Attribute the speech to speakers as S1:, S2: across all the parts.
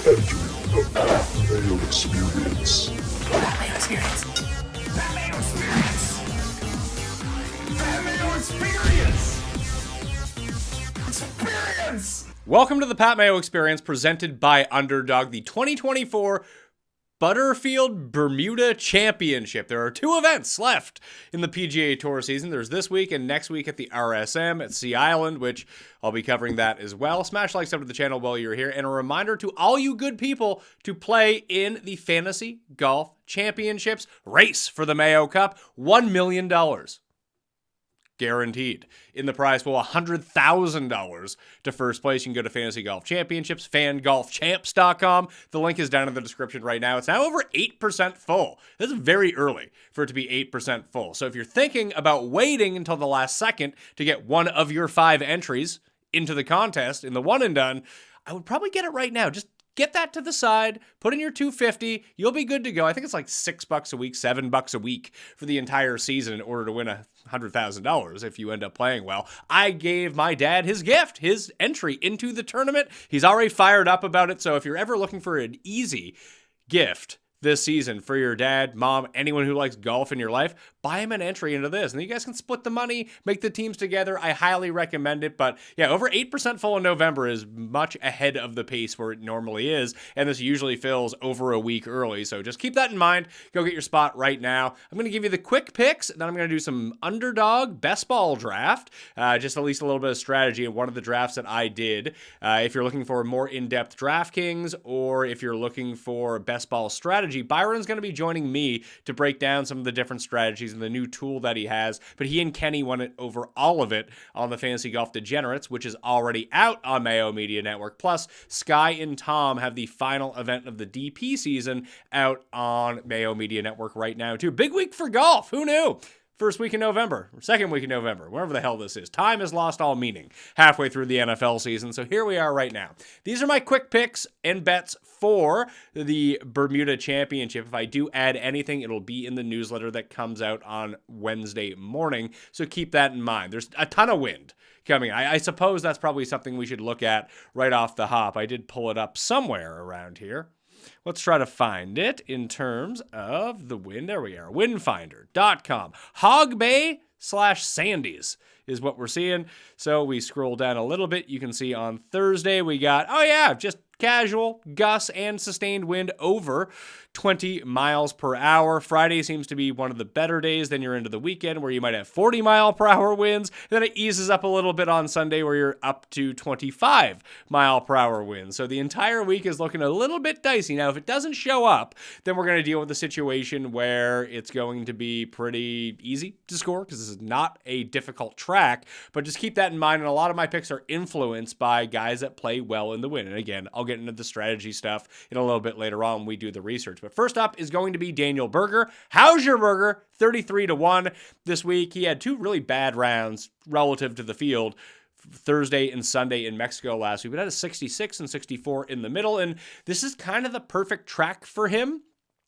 S1: Entering the Pat Mayo Experience.
S2: Pat Mayo Experience. Pat Mayo Experience. Pat Mayo Experience. Experience.
S3: Welcome to the Pat Mayo Experience presented by Underdog, the 2024 Butterfield Bermuda Championship. There are two events left in the PGA Tour season. There's this week and next week at the RSM at Sea Island, which I'll be covering that as well. Smash like, sub to the channel while you're here. And a reminder to all you good people to play in the Fantasy Golf Championships race for the Mayo Cup. $1 million. Guaranteed. In the prize pool, $100,000 to first place. You can go to Fantasy Golf Championships, fangolfchamps.com. The link is down in the description right now. It's now over 8% full. This is very early for it to be 8% full. So if you're thinking about waiting until the last second to get one of your 5 entries into the contest in the one and done, I would probably get it right now. Just get that to the side, put in your $250, you'll be good to go. I think it's like $6 a week, $7 a week for the entire season in order to win $100,000 if you end up playing well. I gave my dad his gift, his entry into the tournament. He's already fired up about it, so if you're ever looking for an easy gift this season for your dad, mom, anyone who likes golf in your life, buy him an entry into this. And you guys can split the money, make the teams together. I highly recommend it. But yeah, over 8% full in November is much ahead of the pace where it normally is. And this usually fills over a week early. So just keep that in mind. Go get your spot right now. I'm going to give you the quick picks. Then I'm going to do some underdog best ball draft. Just at least a little bit of strategy in one of the drafts that I did. If you're looking for more in-depth DraftKings or if you're looking for best ball strategy, Byron's going to be joining me to break down some of the different strategies and the new tool that he has. But he and Kenny went over all of it on the Fantasy Golf Degenerates, which is already out on Mayo Media Network. Plus, Sky and Tom have the final event of the DP season out on Mayo Media Network right now, too. Big week for golf. Who knew? First week in November, or second week in November, wherever the hell this is. Time has lost all meaning halfway through the NFL season, so here we are right now. These are my quick picks and bets for the Bermuda Championship. If I do add anything, it'll be in the newsletter that comes out on Wednesday morning, so keep that in mind. There's a ton of wind coming. I suppose that's probably something we should look at right off the hop. I did pull it up somewhere around here. Let's try to find it in terms of the wind. There we are. Windfinder.com. Hog Bay/Sandies is what we're seeing. So we scroll down a little bit. You can see on Thursday we got, just casual gusts and sustained wind over 20 miles per hour. Friday seems to be one of the better days. Then you're into the weekend where you might have 40 mile per hour winds. Then it eases up a little bit on Sunday where you're up to 25 mile per hour winds. So the entire week is looking a little bit dicey. Now, if it doesn't show up, then we're going to deal with a situation where it's going to be pretty easy to score because this is not a difficult track. But just keep that in mind. And a lot of my picks are influenced by guys that play well in the wind. And again, I'll get into the strategy stuff in a little bit later on when we do the research. But first up is going to be Daniel Berger. How's your Berger? 33-1 this week. He had 2 really bad rounds relative to the field, Thursday and Sunday in Mexico last week, but had a 66 and 64 in the middle. And this is kind of the perfect track for him.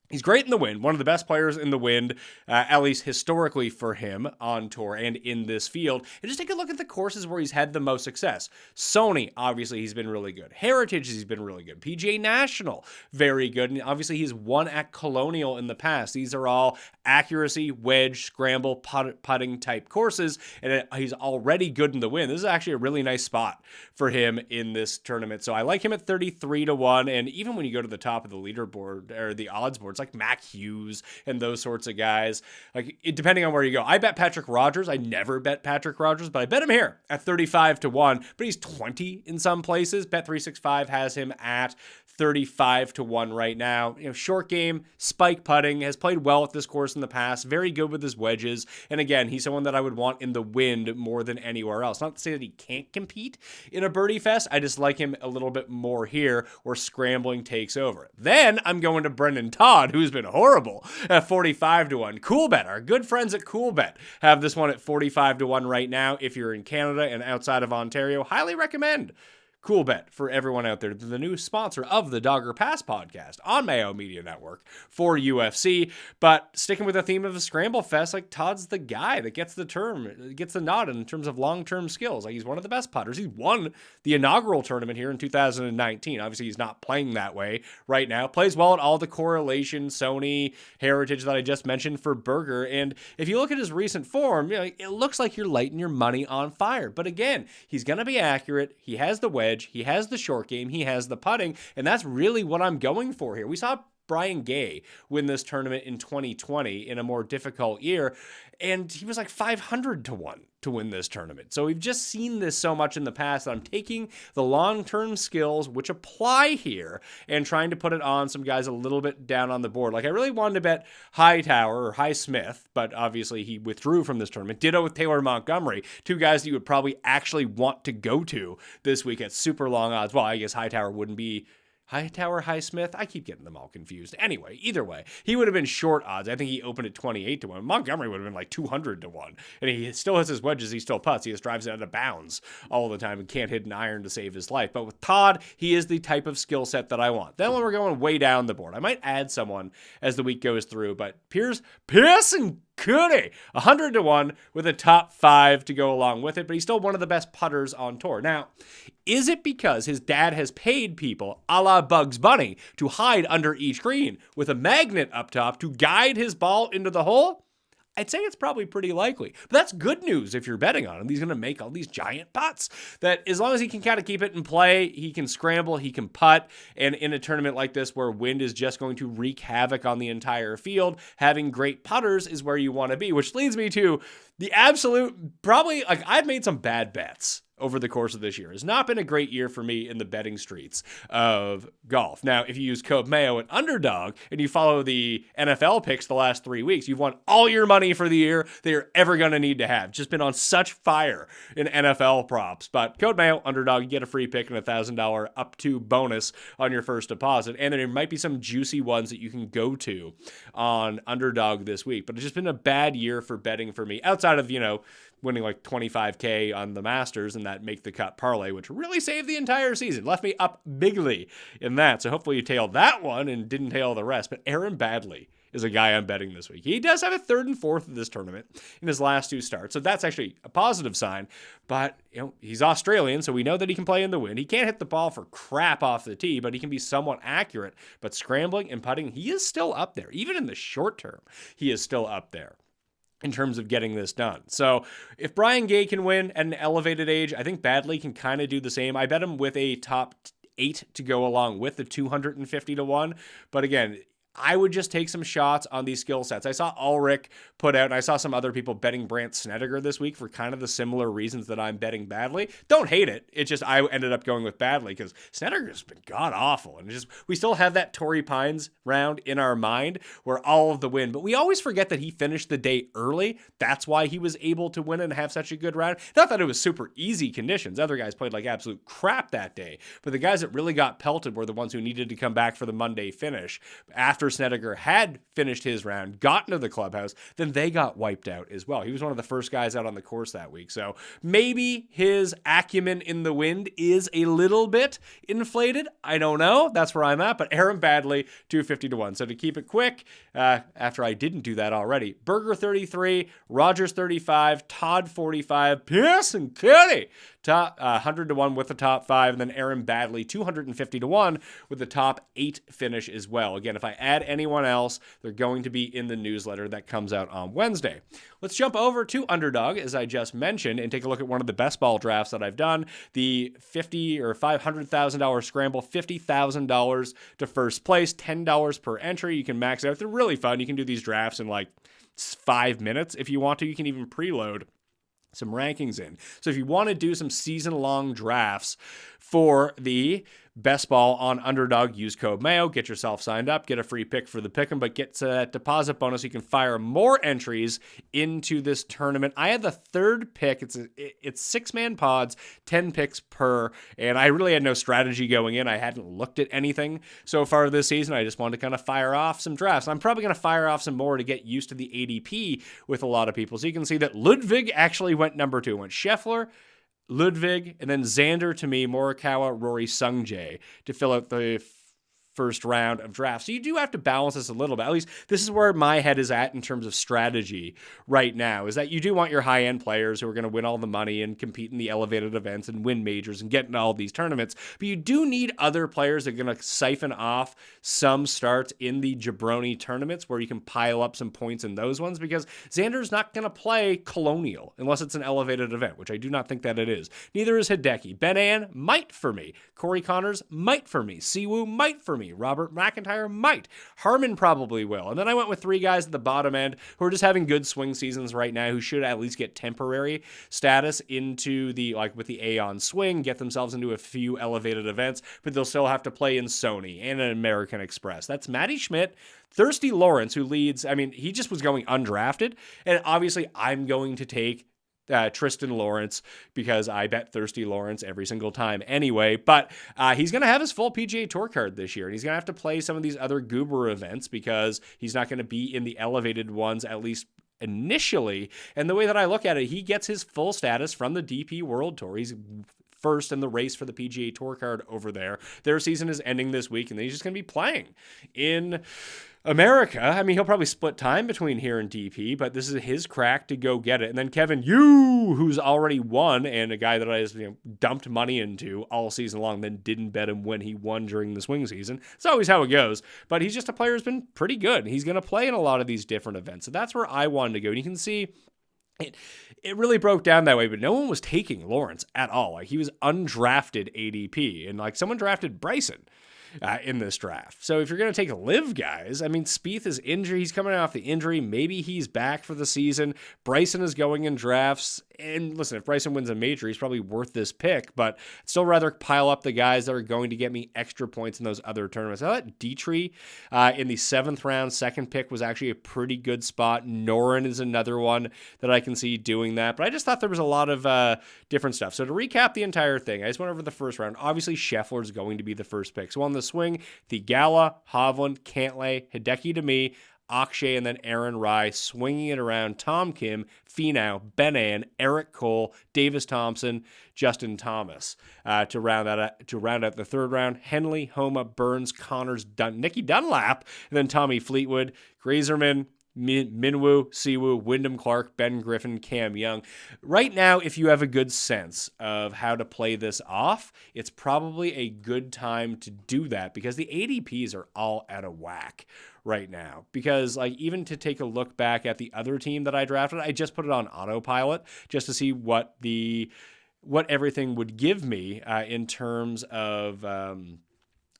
S3: He's great in the wind, one of the best players in the wind, at least historically for him on tour and in this field. And just take a look at the courses where he's had the most success. Sony, obviously, he's been really good. Heritage, he's been really good. PGA National, very good. And obviously, he's won at Colonial in the past. These are all accuracy, wedge, scramble, putting type courses, and he's already good in the wind. This is actually a really nice spot for him in this tournament. So I like him at 33-1. And even when you go to the top of the leaderboard or the odds board, it's like Mac Hughes and those sorts of guys. Depending on where you go. I bet Patrick Rodgers. I never bet Patrick Rodgers, but I bet him here at 35-1. But he's 20 in some places. Bet365 has him at 35-1 right now. Short game, spike putting, has played well at this course in the past. Very good with his wedges. And again, he's someone that I would want in the wind more than anywhere else. Not to say that he can't compete in a birdie fest. I just like him a little bit more here where scrambling takes over. Then I'm going to Brendan Todd, who's been horrible at 45-1. Coolbet, our good friends at Coolbet, have this one at 45-1 right now. If you're in Canada and outside of Ontario, highly recommend cool bet for everyone out there. The new sponsor of the Dogger Pass podcast on Mayo Media Network for UFC. But sticking with the theme of a scramble fest, like Todd's the guy that gets the nod in terms of long-term skills. Like he's one of the best putters. He won the inaugural tournament here in 2019. Obviously, he's not playing that way right now. Plays well at all the correlation, Sony, heritage that I just mentioned for Berger. And if you look at his recent form, it looks like you're lighting your money on fire. But again, he's going to be accurate. He has the wedge. He has the short game. He has the putting. And that's really what I'm going for here. We saw Brian Gay win this tournament in 2020 in a more difficult year, and he was like 500 to 1 to win this tournament. So we've just seen this so much in the past that I'm taking the long-term skills which apply here and trying to put it on some guys a little bit down on the board. Like I really wanted to bet Hightower or Highsmith, but obviously he withdrew from this tournament. Ditto with Taylor Montgomery, two guys that you would probably actually want to go to this week at super long odds. Well, I guess Hightower wouldn't be Hightower, Highsmith. I keep getting them all confused. Anyway, either way, he would have been short odds. I think he opened at 28 to 1. Montgomery would have been like 200 to 1. And he still has his wedges. He still putts. He just drives it out of bounds all the time and can't hit an iron to save his life. But with Todd, he is the type of skill set that I want. Then when we're going way down the board, I might add someone as the week goes through. But Pierce and Coody, 100 to 1 with a top 5 to go along with it, but he's still one of the best putters on tour. Now, is it because his dad has paid people a la Bugs Bunny to hide under each green with a magnet up top to guide his ball into the hole? I'd say it's probably pretty likely. But that's good news if you're betting on him. He's going to make all these giant putts that as long as he can kind of keep it in play, he can scramble, he can putt. And in a tournament like this where wind is just going to wreak havoc on the entire field, having great putters is where you want to be, which leads me to the absolute, probably, like I've made some bad bets over the course of this year. It's not been a great year for me in the betting streets of golf. Now, if you use code Mayo at Underdog and you follow the NFL picks the last 3 weeks, you've won all your money for the year that you're ever going to need to have. Just been on such fire in NFL props. But code Mayo, Underdog, you get a free pick and $1,000 up to bonus on your first deposit. And there might be some juicy ones that you can go to on Underdog this week. But it's just been a bad year for betting for me outside of, winning like 25K on the Masters and that make the cut parlay, which really saved the entire season. Left me up bigly in that. So hopefully you tailed that one and didn't tail the rest. But Aaron Baddeley is a guy I'm betting this week. He does have a 3rd and 4th of this tournament in his last 2 starts. So that's actually a positive sign. But, he's Australian, so we know that he can play in the wind. He can't hit the ball for crap off the tee, but he can be somewhat accurate. But scrambling and putting, he is still up there. Even in the short term, he is still up there in terms of getting this done. So if Brian Gay can win at an elevated age, I think Baddeley can kind of do the same. I bet him with a top 8 to go along with the 250 to 1. But again, I would just take some shots on these skill sets. I saw Ulrich put out, and I saw some other people betting Brandt Snedeker this week for kind of the similar reasons that I'm betting Baddeley. Don't hate it. It's just I ended up going with Baddeley because Snedeker's been god-awful. And we still have that Torrey Pines round in our mind where all of the win. But we always forget that he finished the day early. That's why he was able to win and have such a good round. Not that it was super easy conditions. Other guys played like absolute crap that day. But the guys that really got pelted were the ones who needed to come back for the Monday finish. After Snedeker had finished his round, got into the clubhouse, then they got wiped out as well. He was one of the first guys out on the course that week. So maybe his acumen in the wind is a little bit inflated. I don't know. That's where I'm at. But Aaron Baddeley, 250 to 1. So to keep it quick, after I didn't do that already, Berger 33, Rodgers 35, Todd 45, Pierce and Coody top 100 to 1 with the top 5, and then Aaron Baddeley 250 to 1 with the top 8 finish as well. Again, if I add anyone else, they're going to be in the newsletter that comes out on Wednesday. Let's jump over to Underdog, as I just mentioned, and take a look at one of the best ball drafts that I've done. The $50,000 or $500,000 scramble, $50,000 to first place, $10 per entry. You can max it out. They're really fun. You can do these drafts in like 5 minutes if you want to. You can even preload some rankings in. So if you want to do some season-long drafts for the best ball on Underdog, use code Mayo, get yourself signed up, get a free pick for the pick'em, but get that deposit bonus so you can fire more entries into this tournament. I had the 3rd pick. It's 6-man pods, 10 picks per, and I really had no strategy going in. I hadn't looked at anything so far this season. I just wanted to kind of fire off some drafts. I'm probably going to fire off some more to get used to the ADP with a lot of people. So you can see that Ludwig actually went number 2. Went Scheffler, Ludwig, and then Xander to me, Morikawa, Rory, Sungjae to fill out the first round of drafts. So you do have to balance this a little bit. At least this is where my head is at in terms of strategy right now, is that you do want your high-end players who are going to win all the money and compete in the elevated events and win majors and get into all these tournaments. But you do need other players that are going to siphon off some starts in the jabroni tournaments where you can pile up some points in those ones, because Xander's not going to play Colonial unless it's an elevated event, which I do not think that it is. Neither is Hideki. Ben An might for me. Corey Connors might for me. Siwoo might for me. Robert McIntyre might. Harmon probably will. And then I went with 3 guys at the bottom end who are just having good swing seasons right now, who should at least get temporary status into the, like with the Aeon swing, get themselves into a few elevated events, but they'll still have to play in Sony and an American Express. That's Matty Schmidt, Thirsty Lawrence, who leads, I mean, he just was going undrafted, and obviously I'm going to take Tristan Lawrence because I bet Thirsty Lawrence every single time anyway, but he's going to have his full PGA Tour card this year, and he's going to have to play some of these other goober events because he's not going to be in the elevated ones, at least initially. And the way that I look at it, he gets his full status from the DP World Tour. He's first in the race for the PGA Tour card over there. Their season is ending this week, and then he's just going to be playing in America. I mean, he'll probably split time between here and DP, but this is his crack to go get it. And then Kevin Yu, who's already won, and a guy that I just dumped money into all season long, then didn't bet him when he won during the swing season. It's always how it goes, but he's just a player who's been pretty good. He's going to play in a lot of these different events, so that's where I wanted to go. And you can see it really broke down that way, but no one was taking Lawrence at all. Like, he was undrafted ADP, and like someone drafted Bryson in this draft. So if you're going to take live guys, I mean, Spieth is injured. He's coming off the injury. Maybe he's back for the season. Bryson is going in drafts. And listen, if Bryson wins a major, he's probably worth this pick, but I'd still rather pile up the guys that are going to get me extra points in those other tournaments. I thought Dietrich in the 7th round, second pick, was actually a pretty good spot. Noren is another one that I can see doing that, but I just thought there was a lot of different stuff. So to recap the entire thing, I just went over the first round. Obviously, Scheffler is going to be the first pick. So on the swing, Theegala, Hovland, Cantlay, Hideki to me, Akshay, and then Aaron Rai, swinging it around Tom Kim, Finau, Ben An, Eric Cole, Davis Thompson, Justin Thomas to round out the third round. Henley, Homa, Burns, Connors, Nicky Dunlap, and then Tommy Fleetwood, Grazerman, Minwoo, Siwoo, Wyndham Clark, Ben Griffin, Cam Young. Right now, if you have a good sense of how to play this off, it's probably a good time to do that because the ADPs are all out of whack right now. Because like, even to take a look back at the other team that I drafted, I just put it on autopilot just to see what everything would give me in terms of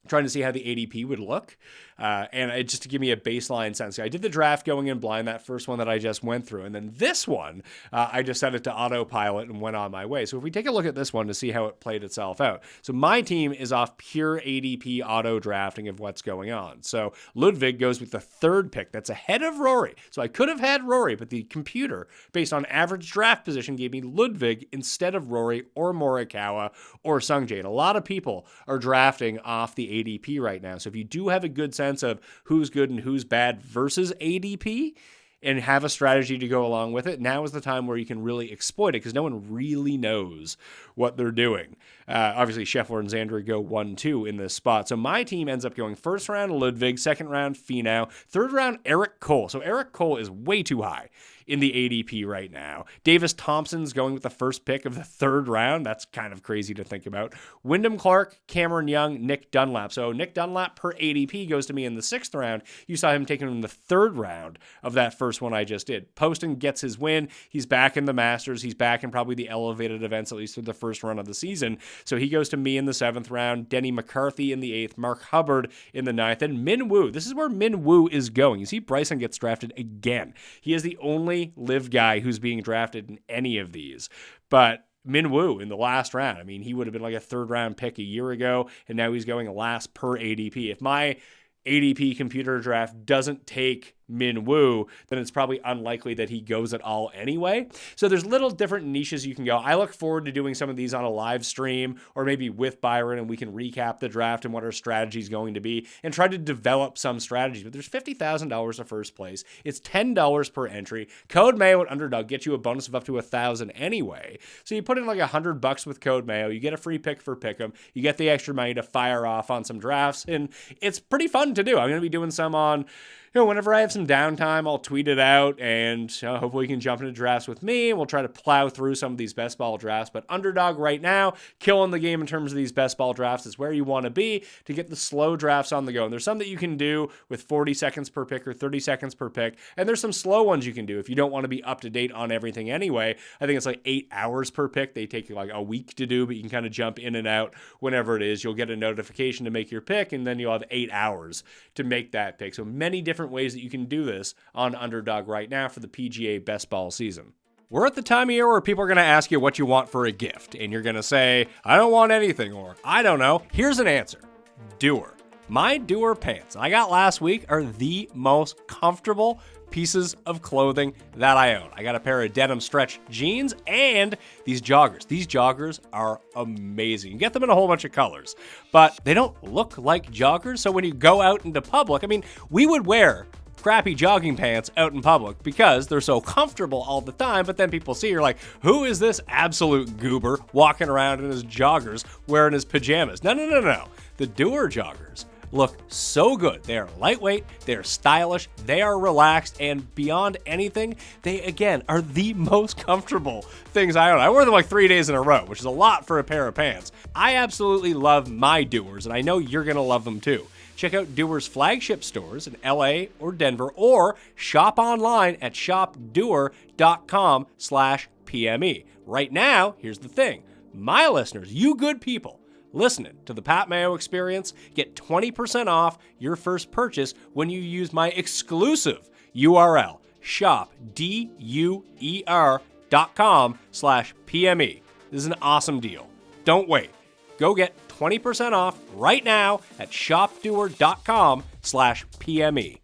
S3: trying to see how the ADP would look. And just to give me a baseline sense. I did the draft going in blind, that first one that I just went through. And then this one, I just set it to autopilot and went on my way. So if we take a look at this one to see how it played itself out. So my team is off pure ADP auto drafting of what's going on. So Ludwig goes with the 3rd pick. That's ahead of Rory. So I could have had Rory, but the computer, based on average draft position, gave me Ludwig instead of Rory or Morikawa or Sungjae. And a lot of people are drafting off the ADP right now. So if you do have a good sense of who's good and who's bad versus ADP and have a strategy to go along with it, now is the time where you can really exploit it because no one really knows what they're doing. Obviously, Scheffler and Xander go 1-2 in this spot. So my team ends up going first round Ludwig, second round Finau, third round Eric Cole. So Eric Cole is way too high in the ADP right now. Davis Thompson's going with the first pick of the 3rd round. That's kind of crazy to think about. Wyndham Clark, Cameron Young, Nick Dunlap. So Nick Dunlap per ADP goes to me in the 6th round. You saw him taken in the 3rd round of that first one I just did. Poston gets his win. He's back in the Masters. He's back in probably the elevated events, at least through the first run of the season. So he goes to me in the 7th round. Denny McCarthy in the 8th. Mark Hubbard in the 9th. And Minwoo. This is where Minwoo is going. You see Bryson gets drafted again. He is the only live guy who's being drafted in any of these. But Minwoo in the last round, I mean, he would have been like a 3rd round pick a year ago, and now he's going last per ADP. If my ADP computer draft doesn't take Min Woo, then it's probably unlikely that he goes at all anyway. So there's little different niches you can go. I look forward to doing some of these on a live stream or maybe with Byron, and we can recap the draft and what our strategy is going to be and try to develop some strategies. But there's $50,000 to first place. It's $10 per entry. Code Mayo at Underdog gets you a bonus of up to $1,000 anyway. So you put in like $100 with Code Mayo, you get a free pick for Pick'em, you get the extra money to fire off on some drafts, and it's pretty fun to do. I'm going to be doing some on, whenever I have some downtime, I'll tweet it out, and hopefully you can jump into drafts with me, and we'll try to plow through some of these best ball drafts. But Underdog right now, killing the game in terms of these best ball drafts, is where you want to be to get the slow drafts on the go. And there's some that you can do with 40 seconds per pick or 30 seconds per pick, and there's some slow ones you can do if you don't want to be up to date on everything anyway. I think it's like 8 hours per pick. They take like a week to do, but you can kind of jump in and out whenever it is. You'll get a notification to make your pick, and then you'll have 8 hours to make that pick. So many different ways that you can do this on Underdog right now for the PGA best ball season. We're at the time of year where people are going to ask you what you want for a gift, and you're going to say, I don't want anything, or I don't know. Here's an answer. Doer. My Doer pants I got last week are the most comfortable pieces of clothing that I own. I got a pair of denim stretch jeans and these joggers. These joggers are amazing. You get them in a whole bunch of colors, but they don't look like joggers. So when you go out into public, we would wear crappy jogging pants out in public because they're so comfortable all the time, but then people see you're like, who is this absolute goober walking around in his joggers wearing his pajamas? No. The Doer joggers look so good. They are lightweight, they are stylish, they are relaxed, and beyond anything, they, again, are the most comfortable things I own. I wore them like 3 days in a row, which is a lot for a pair of pants. I absolutely love my Doers, and I know you're going to love them too. Check out Doer's flagship stores in LA or Denver, or shop online at shopdoer.com/PME. Right now, here's the thing. My listeners, you good people, listening to the Pat Mayo Experience, get 20% off your first purchase when you use my exclusive URL, shopdoer.com/PME. This is an awesome deal. Don't wait. Go get 20% off right now at shopdoer.com/PME.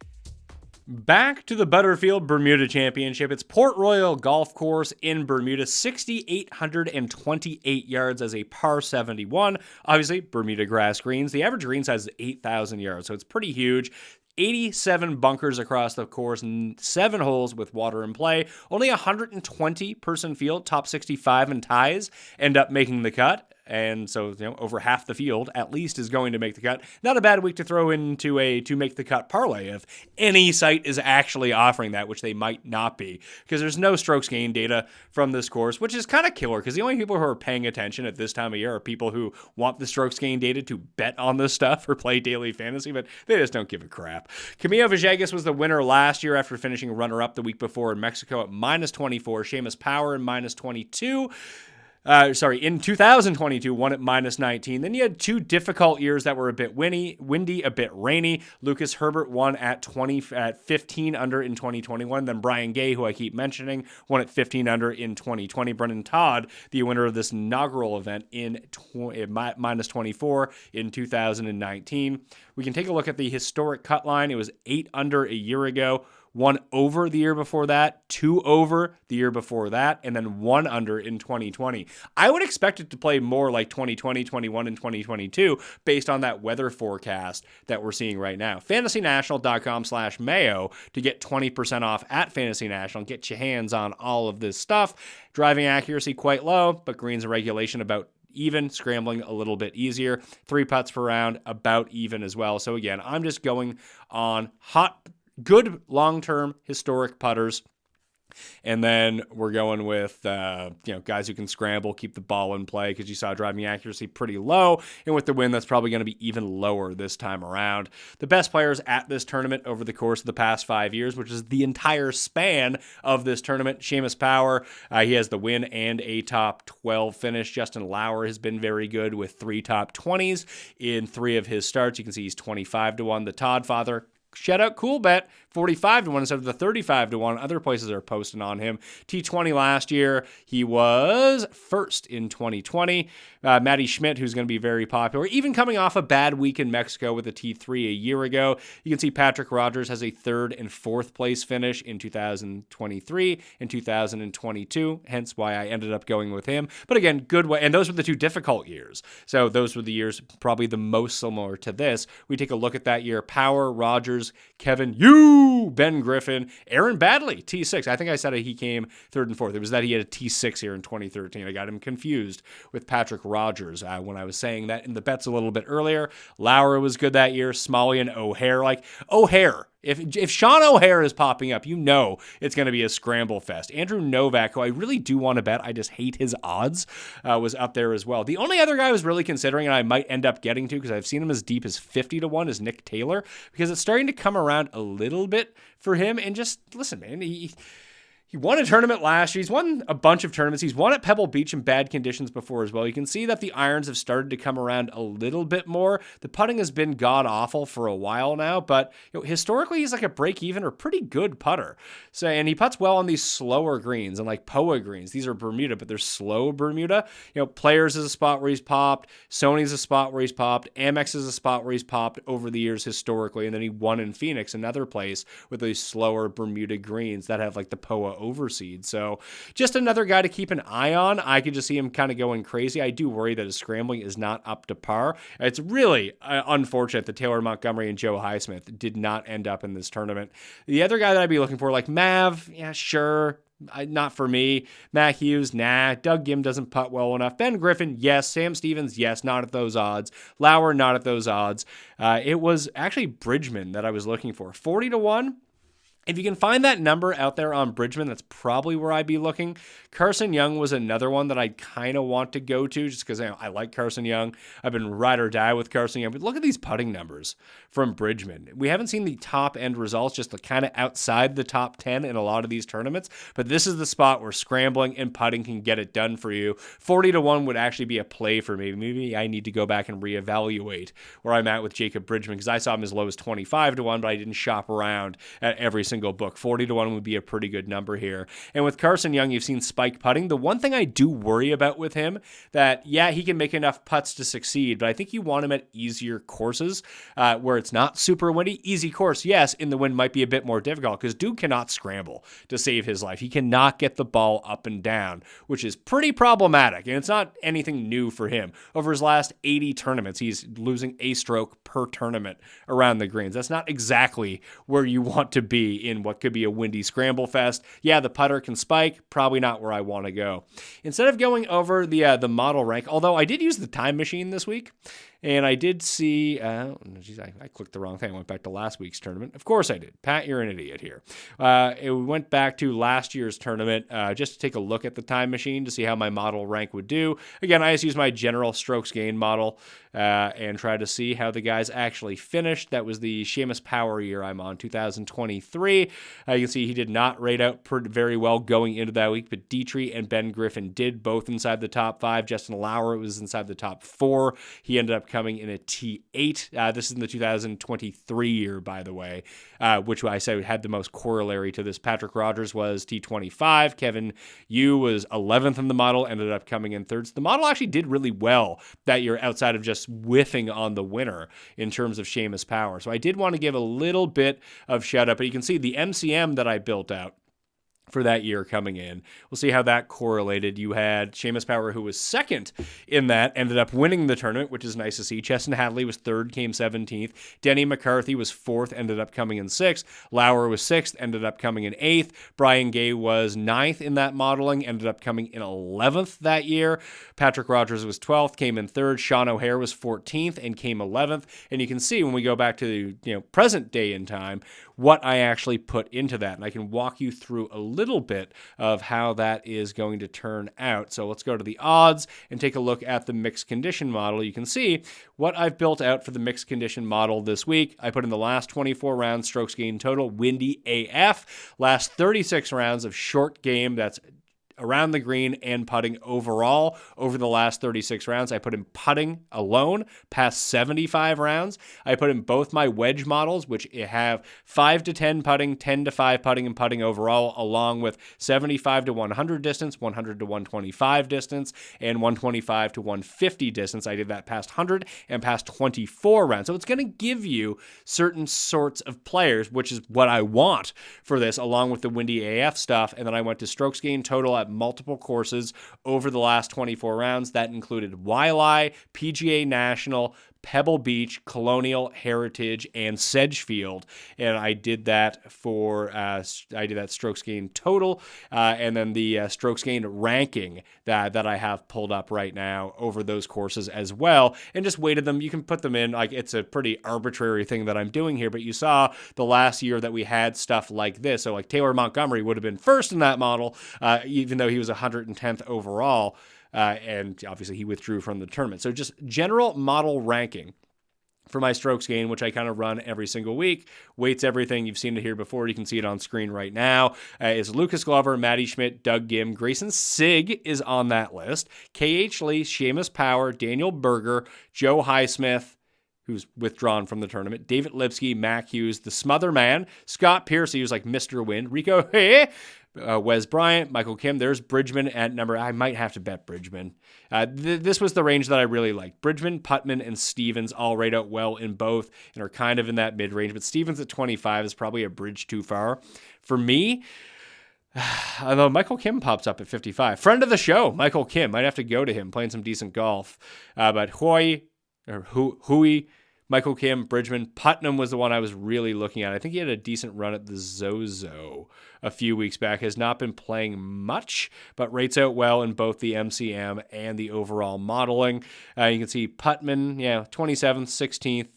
S3: Back to the Butterfield Bermuda Championship. It's Port Royal Golf Course in Bermuda, 6,828 yards as a par 71. Obviously, Bermuda grass greens. The average green size is 8,000 yards, so it's pretty huge. 87 bunkers across the course, 7 holes with water in play. Only 120 person field, top 65 and ties end up making the cut. And so, over half the field at least is going to make the cut. Not a bad week to throw into a to make the cut parlay if any site is actually offering that, which they might not be, because there's no strokes gain data from this course, which is kind of killer, because the only people who are paying attention at this time of year are people who want the strokes gain data to bet on this stuff or play daily fantasy, but they just don't give a crap. Camilo Villegas was the winner last year after finishing runner-up the week before in Mexico at -24. Seamus Power in -22. In 2022, won at -19. Then you had 2 difficult years that were a bit windy, a bit rainy. Lucas Herbert won at 15 under in 2021. Then Brian Gay, who I keep mentioning, won at 15 under in 2020. Brendan Todd, the winner of this inaugural event, in -24 in 2019. We can take a look at the historic cut line. It was 8 under a year ago. 1 over the year before that, 2 over the year before that, and then 1 under in 2020. I would expect it to play more like 2020, 21, and 2022 based on that weather forecast that we're seeing right now. FantasyNational.com/Mayo to get 20% off at Fantasy National. Get your hands on all of this stuff. Driving accuracy quite low, but greens and regulation about even, scrambling a little bit easier. 3 putts per round, about even as well. So again, I'm just going on good long-term historic putters. And then we're going with, guys who can scramble, keep the ball in play, because you saw driving accuracy pretty low. And with the wind, that's probably going to be even lower this time around. The best players at this tournament over the course of the past 5 years, which is the entire span of this tournament. Seamus Power, he has the win and a top 12 finish. Justin Lauer has been very good with 3 top 20s in 3 of his starts. You can see he's 25-1. The Todd father, shout out Coolbet, 45-1 instead of the 35-1. Other places are posting on him. T20 last year, he was first in 2020. Matty Schmidt, who's going to be very popular, even coming off a bad week in Mexico with a T3 a year ago. You can see Patrick Rodgers has a 3rd and 4th place finish in 2023 and 2022, hence why I ended up going with him. But again, good way. And those were the 2 difficult years. So those were the years probably the most similar to this. We take a look at that year. Power, Rodgers, Kevin Yu, Ben Griffin, Aaron Baddeley, T6. I think I said he came 3rd and 4th. It was that he had a T6 here in 2013. I got him confused with Patrick Rodgers when I was saying that in the bets a little bit earlier. Lauer was good that year. Smalley and O'Hare. Like, O'Hare. If Sean O'Hare is popping up, you know it's going to be a scramble fest. Andrew Novak, who I really do want to bet, I just hate his odds, was up there as well. The only other guy I was really considering, and I might end up getting to, because I've seen him as deep as 50 to 1, is Nick Taylor, because it's starting to come around a little bit for him. And just, listen, man, he won a tournament last year. He's won a bunch of tournaments. He's won at Pebble Beach in bad conditions before as well. You can see that the irons have started to come around a little bit more. The putting has been god-awful for a while now, but historically he's like a break-even or pretty good putter. So, and he putts well on these slower greens and like POA greens. These are Bermuda, but they're slow Bermuda. Players is a spot where he's popped. Sony's a spot where he's popped. Amex is a spot where he's popped over the years historically, and then he won in Phoenix, another place with these slower Bermuda greens that have like the POA overseed. So just another guy to keep an eye on. I could just see him kind of going crazy. I do worry that his scrambling is not up to par. It's really unfortunate that Taylor Montgomery and Joe Highsmith did not end up in this tournament. The other guy that I'd be looking for, like Mav, yeah, sure. Not for me. Matt Hughes, nah. Doug Gim doesn't putt well enough. Ben Griffin, yes. Sam Stevens, yes. Not at those odds. Lauer, not at those odds. It was actually Bridgman that I was looking for. 40 to 1. If you can find that number out there on Bridgman, that's probably where I'd be looking. Carson Young was another one that I kind of want to go to just because I like Carson Young. I've been ride or die with Carson Young. But look at these putting numbers from Bridgman. We haven't seen the top end results, just kind of outside the top 10 in a lot of these tournaments. But this is the spot where scrambling and putting can get it done for you. 40 to 1 would actually be a play for me. Maybe I need to go back and reevaluate where I'm at with Jacob Bridgman, because I saw him as low as 25 to 1, but I didn't shop around at every single book. 40 to 1 would be a pretty good number here. And with Carson Young, you've seen spike putting. The one thing I do worry about with him, that yeah, he can make enough putts to succeed, but I think you want him at easier courses where it's not super windy. Easy course, yes, in the wind might be a bit more difficult because dude cannot scramble to save his life. He cannot get the ball up and down, which is pretty problematic, and it's not anything new for him. Over his last 80 tournaments, he's losing a stroke per tournament around the greens. That's not exactly where you want to be in what could be a windy scramble fest. Yeah, the putter can spike, probably not where I want to go. Instead of going over the model rank, although I did use the time machine this week, and I did see, I clicked the wrong thing. I went back to last week's tournament. Of course I did. Pat, you're an idiot here. We went back to last year's tournament just to take a look at the time machine to see how my model rank would do. Again, I just used my general strokes gain model and try to see how the guys actually finished. That was the Seamus Power year I'm on, 2023. You can see he did not rate out very well going into that week, but Dietrich and Ben Griffin did, both inside the top 5. Justin Lauer was inside the top 4. He ended up coming in a T8. This is in the 2023 year, by the way, which I said had the most corollary to this. Patrick Rodgers was T25. Kevin Yu was 11th in the model, ended up coming in 3rd. So the model actually did really well that year outside of just whiffing on the winner in terms of Seamus Power. So I did want to give a little bit of shout out, but you can see the MCM that I built out for that year coming in. We'll see how that correlated. You had Seamus Power, who was 2nd in that, ended up winning the tournament, which is nice to see. Cheston Hadley was 3rd, came 17th. Denny McCarthy was 4th, ended up coming in 6th. Lauer was 6th, ended up coming in 8th. Brian Gay was 9th in that modeling, ended up coming in 11th that year. Patrick Rodgers was 12th, came in 3rd. Sean O'Hare was 14th and came 11th. And you can see when we go back to the present day in time, what I actually put into that. And I can walk you through a little bit of how that is going to turn out. So let's go to the odds and take a look at the mixed condition model. You can see what I've built out for the mixed condition model this week. I put in the last 24 rounds strokes gained total, windy AF. Last 36 rounds of short game, that's around the green and putting overall over the last 36 rounds. I put in putting alone past 75 rounds. I put in both my wedge models, which have 5 to 10 putting, 10 to 5 putting, and putting overall, along with 75 to 100 distance, 100 to 125 distance, and 125 to 150 distance. I did that past 100 and past 24 rounds. So it's going to give you certain sorts of players, which is what I want for this, along with the Windy AF stuff. And then I went to strokes gained total at multiple courses over the last 24 rounds. That included Waialae, PGA National, Pebble Beach, Colonial, Heritage, and Sedgefield, and I did that for strokes gained total, and then the strokes gained ranking that I have pulled up right now over those courses as well, and just weighted them. You can put them in, like, it's a pretty arbitrary thing that I'm doing here, but you saw the last year that we had stuff like this. So like Taylor Montgomery would have been first in that model, even though he was 110th overall. And obviously he withdrew from the tournament. So just general model ranking for my strokes gain, which I kind of run every single week. Weights everything. You've seen it here before. You can see it on screen right now. Is Lucas Glover, Matty Schmidt, Doug Gim, Grayson Sigg is on that list. K.H. Lee, Seamus Power, Daniel Berger, Joe Highsmith, who's withdrawn from the tournament, David Lipsky, Mac Hughes, the Smother Man, Scott Piercy, who's like Mr. Win, Rico Wes Bryant, Michael Kim. There's Bridgman at number. I might have to bet Bridgman. This was the range that I really liked. Bridgman, Putman, and Stevens all rate out well in both and are kind of in that mid-range, but Stevens at 25 is probably a bridge too far. For me, although Michael Kim pops up at 55. Friend of the show, Michael Kim. Might have to go to him, playing some decent golf. But Hui, Michael Kim, Bridgman, Putnam was the one I was really looking at. I think he had a decent run at the Zozo a few weeks back. Has not been playing much, but rates out well in both the MCM and the overall modeling. You can see Putman, 27th, 16th,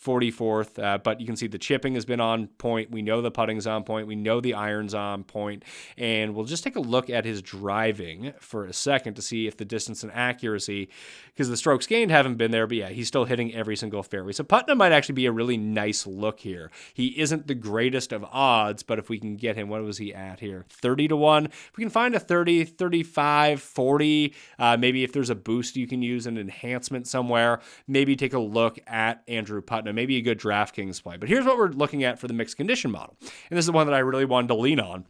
S3: 44th, but you can see the chipping has been on point. We know the putting's on point. We know the iron's on point. And we'll just take a look at his driving for a second to see if the distance and accuracy, because the strokes gained haven't been there, but yeah, he's still hitting every single fairway. So Putnam might actually be a really nice look here. He isn't the greatest of odds, but if we can get him, what was he at here? 30 to 1. If we can find a 30, 35, 40, maybe if there's a boost you can use, an enhancement somewhere, maybe take a look at Andrew Putnam. Maybe a good DraftKings play. But here's what we're looking at for the mixed condition model. And this is the one that I really wanted to lean on,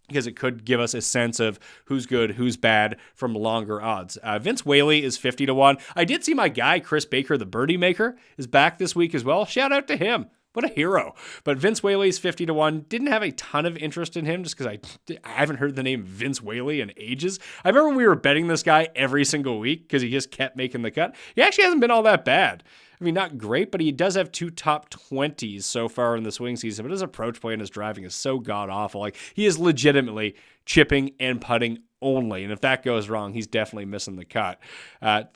S3: because it could give us a sense of who's good, who's bad from longer odds. Vince Whaley is 50 to 1. I did see my guy, Chris Baker, the birdie maker, is back this week as well. Shout out to him. What a hero. But Vince Whaley is 50 to 1. Didn't have a ton of interest in him just because I haven't heard the name Vince Whaley in ages. I remember when we were betting this guy every single week because he just kept making the cut. He actually hasn't been all that bad. I mean, not great, but he does have 2 top 20s so far in the swing season. But his approach play and his driving is so god-awful. Like, he is legitimately chipping and putting only. And if that goes wrong, he's definitely missing the cut.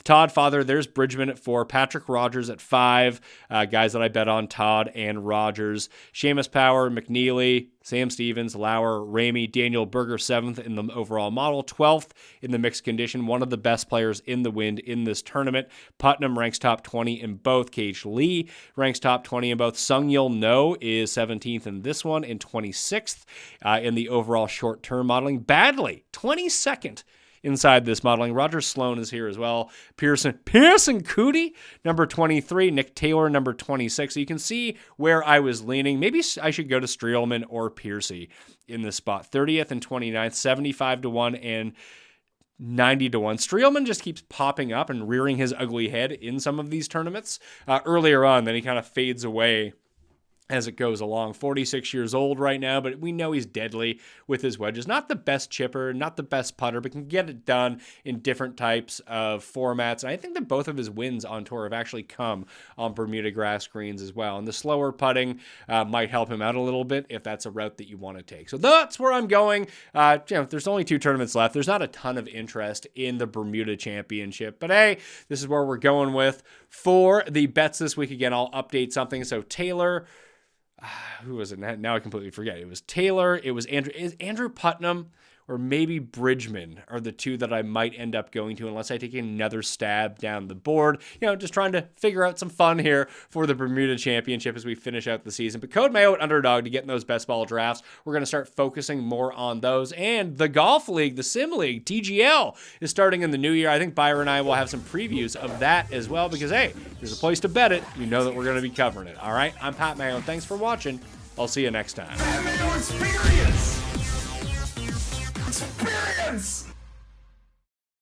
S3: Todd Father, there's Bridgman at 4. Patrick Rodgers at 5. Guys that I bet on, Todd and Rodgers. Seamus Power, McNeely, Sam Stevens, Lauer, Ramey, Daniel Berger, 7th in the overall model, 12th in the mixed condition. One of the best players in the wind in this tournament. Putnam ranks top 20 in both. K.H. Lee ranks top 20 in both. Sung-Yul No is 17th in this one and 26th in the overall short-term modeling. Baddeley, 22nd inside this modeling. Roger Sloan is here as well. Pearson Coody, number 23. Nick Taylor, number 26. So you can see where I was leaning. Maybe I should go to Streelman or Piercy in this spot. 30th and 29th, 75 to 1 and 90 to 1. Streelman just keeps popping up and rearing his ugly head in some of these tournaments. Earlier on, then he kind of fades away as it goes along. 46 years old right now, but we know he's deadly with his wedges. Not the best chipper, not the best putter, but can get it done in different types of formats. And I think that both of his wins on tour have actually come on Bermuda grass greens as well. And the slower putting might help him out a little bit if that's a route that you want to take. So that's where I'm going. There's only 2 tournaments left. There's not a ton of interest in the Bermuda Championship, but hey, this is where we're going with for the bets this week. Again, I'll update something. So Taylor, who was it? Now I completely forget. It was Taylor. It was Andrew. Is Andrew Putnam or maybe Bridgman are the two that I might end up going to unless I take another stab down the board. Just trying to figure out some fun here for the Bermuda Championship as we finish out the season. But code Mayo at Underdog to get in those best ball drafts. We're going to start focusing more on those. And the Golf League, the Sim League, TGL, is starting in the new year. I think Byron and I will have some previews of that as well because, hey, there's a place to bet it. You know that we're going to be covering it. All right, I'm Pat Mayo. Thanks for watching. I'll see you next time.
S2: Mayo experience! Experience!